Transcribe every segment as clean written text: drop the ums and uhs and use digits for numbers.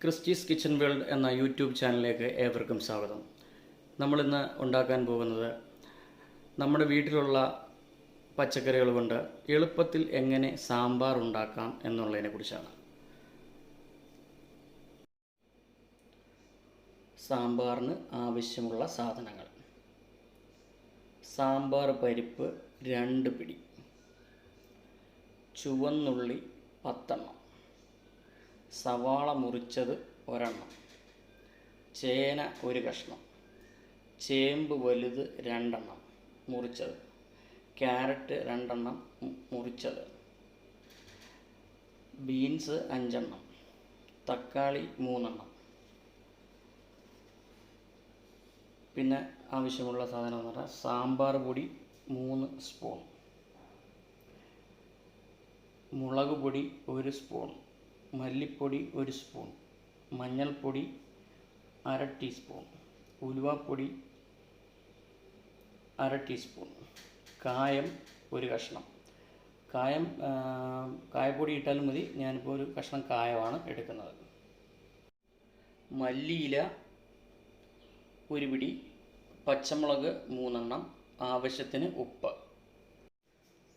Christy's kitchen world എന്ന YouTube ചാനലിലേക്ക് ഏവർക്കും സ്വാഗതം. നമ്മളിന്ന് ഉണ്ടാക്കാൻ പോകുന്നത് നമ്മുടെ വീട്ടിലുള്ള പച്ചക്കറികൾ കൊണ്ട് എളുപ്പത്തിൽ എങ്ങനെ സാമ്പാർ ഉണ്ടാക്കാം എന്നുള്ളതിനെ കുറിച്ചാണ്. സാമ്പാറിന് ആവശ്യമുള്ള സാധനങ്ങൾ: സാമ്പാർ പരിപ്പ് 2 പിടി, ചുവന്നുള്ളി 10 എണ്ണം, സവാള മുറിച്ചത് 1 എണ്ണം, ചേന 1 കഷ്ണം, ചേമ്പ് വലുത് 2 എണ്ണം മുറിച്ചത്, ക്യാരറ്റ് 2 എണ്ണം മുറിച്ചത്, ബീൻസ് 5 എണ്ണം, തക്കാളി 3 എണ്ണം. പിന്നെ ആവശ്യമുള്ള സാധനം എന്ന് പറഞ്ഞാൽ സാമ്പാർ പൊടി 3 സ്പൂൺ, മുളക് പൊടി 1 സ്പൂൺ, മല്ലിപ്പൊടി 1 സ്പൂൺ, മഞ്ഞൾപ്പൊടി 1/2 ടീസ്പൂൺ, ഉലുവാപ്പൊടി 1/2 ടീസ്പൂൺ, കായം 1 കഷ്ണം. കായപ്പൊടി ഇട്ടാലും മതി, ഞാനിപ്പോൾ 1 കഷ്ണം കായമാണ് എടുക്കുന്നത്. മല്ലിയില 1 പിടി, പച്ചമുളക് 3 എണ്ണം, ആവശ്യത്തിന് ഉപ്പ്.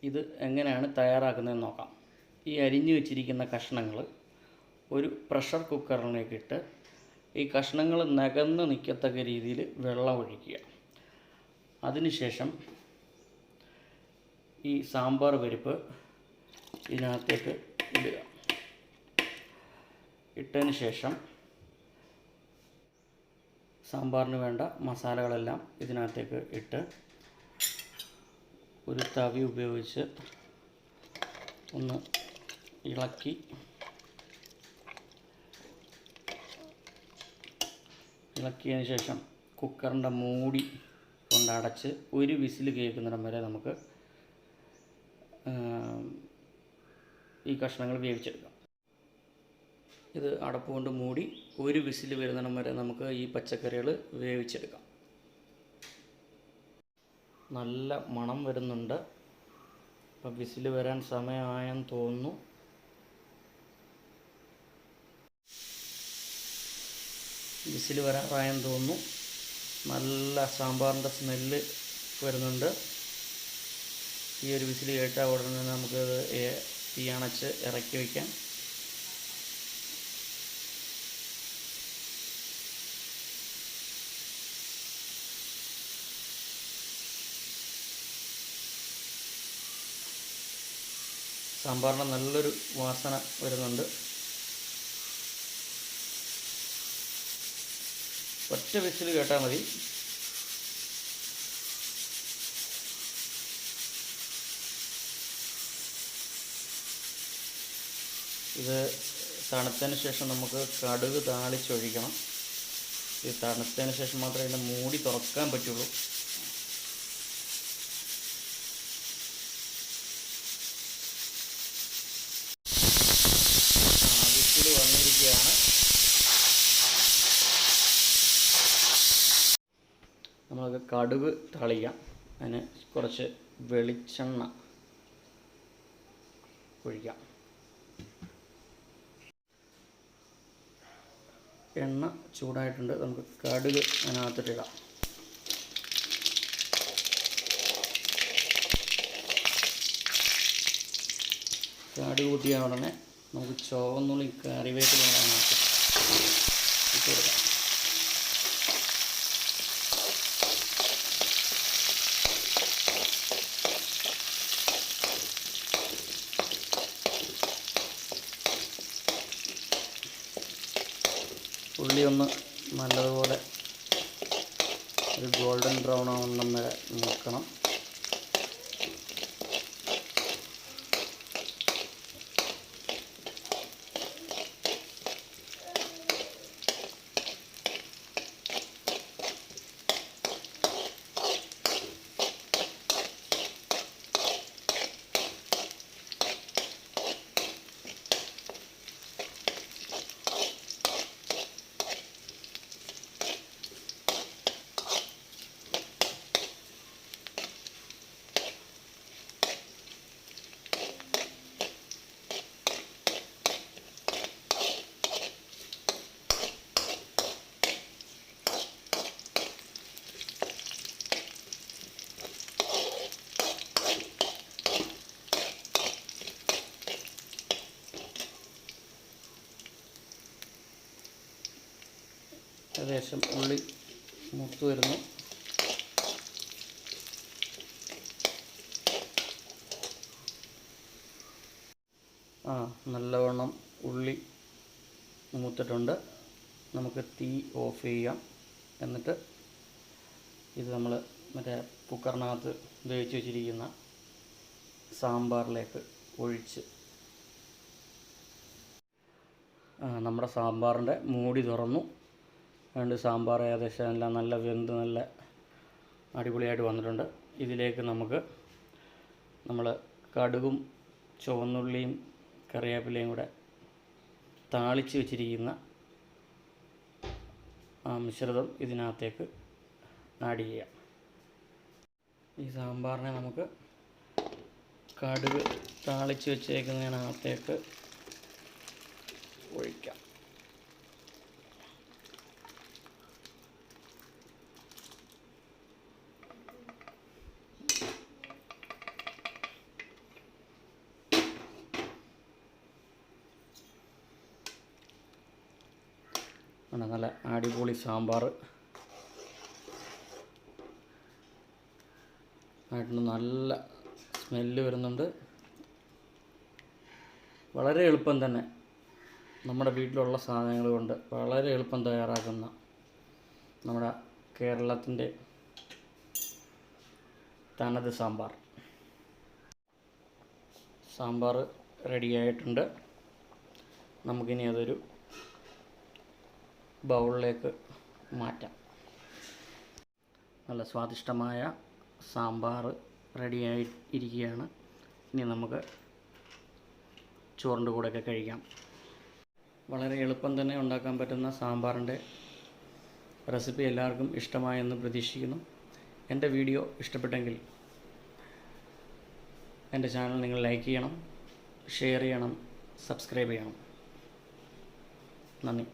ഇത് എങ്ങനെയാണ് തയ്യാറാക്കുന്നതെന്ന് നോക്കാം. ഈ അരിഞ്ഞു വെച്ചിരിക്കുന്ന കഷ്ണങ്ങൾ ഒരു പ്രഷർ കുക്കറിലേക്ക് ഇട്ട് ഈ കഷ്ണങ്ങൾ നകന്ന് നിൽക്കത്തക്ക രീതിയിൽ വെള്ളം ഒഴിക്കുക. അതിനുശേഷം ഈ സാമ്പാർ പരിപ്പ് ഇതിനകത്തേക്ക് ഇടുക. ഇട്ടതിന് ശേഷം സാമ്പാറിന് വേണ്ട മസാലകളെല്ലാം ഇതിനകത്തേക്ക് ഇട്ട് ഒരു തവി ഉപയോഗിച്ച് ഒന്ന് ഇളക്കിയതിന് ശേഷം കുക്കറിൻ്റെ മൂടി കൊണ്ടടച്ച് 1 വിസിൽ കേൾക്കുന്നിടം വരെ നമുക്ക് ഈ കഷ്ണങ്ങൾ വേവിച്ചെടുക്കാം. ഇത് അടപ്പ് കൊണ്ട് മൂടി 1 വിസിൽ വരുന്നിടം വരെ നമുക്ക് ഈ പച്ചക്കറികൾ വേവിച്ചെടുക്കാം. നല്ല മണം വരുന്നുണ്ട്. ഇപ്പം വിസിൽ വരാൻ സമയമായെന്ന് തോന്നുന്നു. വിസിൽ വരാറായെന്ന് തോന്നുന്നു. നല്ല സാമ്പാറിൻ്റെ സ്മെല്ല് വരുന്നുണ്ട്. ഈ ഒരു വിസിൽ കേട്ടാൽ ഉടനെ നമുക്കത് തീ അണച്ച് ഇറക്കി വയ്ക്കാം. സാമ്പാറിന് നല്ലൊരു വാസന വരുന്നുണ്ട്. ഒറ്റ വിസിൽ കേട്ടാൽ മതി. ഇത് തണുത്തതിന് ശേഷം നമുക്ക് കടുക് താളിച്ചൊഴിക്കണം. ഇത് തണുത്തതിന് ശേഷം മാത്രമേ ഇതിൻ്റെ മൂടി തുറക്കാൻ പറ്റുള്ളൂ. വിസിൽ വന്നിരിക്കുകയാണ്. നമുക്ക് കടുക് താളിക്കാം. അതിന് കുറച്ച് വെളിച്ചെണ്ണ ഒഴിക്കാം. എണ്ണ ചൂടായിട്ടുണ്ട്. നമുക്ക് കടുക് അതിനകത്തിട്ടിടാം. കടുക് കൂട്ടിയ ഉടനെ നമുക്ക് ചുവന്നുള്ളി കറിവേപ്പില അതിനകത്ത് ഇട്ട് കൊടുക്കാം. ഉള്ളി ഒന്ന് നല്ലതുപോലെ ഒരു ഗോൾഡൻ ബ്രൗൺ ആവുന്ന വരെ നോക്കണം. ഏകദേശം ഉള്ളി മൂത്ത് വരുന്നു. നല്ലവണ്ണം ഉള്ളി മൂത്തിട്ടുണ്ട്. നമുക്ക് തീ ഓഫ് ചെയ്യാം. എന്നിട്ട് ഇത് നമ്മൾ മറ്റേ കുക്കറിനകത്ത് വേവിച്ച് വെച്ചിരിക്കുന്ന സാമ്പാറിലേക്ക് ഒഴിച്ച് നമ്മുടെ സാമ്പാറിൻ്റെ മൂടി തുറന്നു. അതുകൊണ്ട് സാമ്പാർ ഏകദേശം എല്ലാം നല്ല വെന്ത് നല്ല അടിപൊളിയായിട്ട് വന്നിട്ടുണ്ട്. ഇതിലേക്ക് നമുക്ക് നമ്മൾ കടുകും ചുവന്നുള്ളിയും കറിവേപ്പിലയും കൂടെ താളിച്ച് വെച്ചിരിക്കുന്ന മിശ്രിതം ഇതിനകത്തേക്ക് ആഡ് ചെയ്യാം. ഈ സാമ്പാറിനെ നമുക്ക് കടുക് താളിച്ച് വെച്ചേക്കുന്നതിനകത്തേക്ക് ഒഴിക്കാം. നല്ല അടിപൊളി സാമ്പാർ ആയിട്ടുണ്ട്. നല്ല സ്മെല്ല് വരുന്നുണ്ട്. വളരെ എളുപ്പം തന്നെ നമ്മുടെ വീട്ടിലുള്ള സാധനങ്ങൾ കൊണ്ട് വളരെ എളുപ്പം തയ്യാറാക്കുന്ന നമ്മുടെ കേരളത്തിൻ്റെ തനത് സാമ്പാർ റെഡിയായിട്ടുണ്ട്. നമുക്കിനി അതൊരു ബൗളിലേക്ക് മാറ്റാം. നല്ല സ്വാദിഷ്ടമായ സാമ്പാർ റെഡിയായി ഇരിക്കുകയാണ്. ഇനി നമുക്ക് ചോറിൻ്റെ കൂടെയൊക്കെ കഴിക്കാം. വളരെ എളുപ്പം തന്നെ ഉണ്ടാക്കാൻ പറ്റുന്ന സാമ്പാറിൻ്റെ റെസിപ്പി എല്ലാവർക്കും ഇഷ്ടമായെന്ന് പ്രതീക്ഷിക്കുന്നു. എൻ്റെ വീഡിയോ ഇഷ്ടപ്പെട്ടെങ്കിൽ എൻ്റെ ചാനൽ നിങ്ങൾ ലൈക്ക് ചെയ്യണം, ഷെയർ ചെയ്യണം, സബ്സ്ക്രൈബ് ചെയ്യണം. നന്ദി.